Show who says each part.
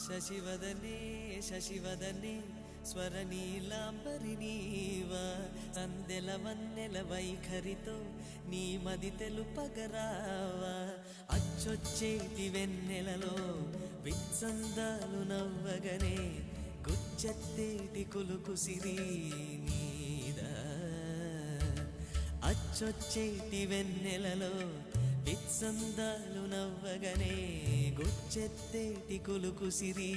Speaker 1: శశివదనే శశివదనే స్వరనీలాంబరి నీవా సందెల వన్నెల వైఖరితో నీ మది తెలుపగరావా అచ్చొచ్చేటి వెన్నెలలో విత్సందాలు నవ్వగనే గుచ్చెత్తేటి కులుకు సిరి నీదా అచ్చొచ్చేటి వెన్నెలలో విత్సందాలు నవ్వగనే గుచ్చెత్తేటి కులుకు సిరి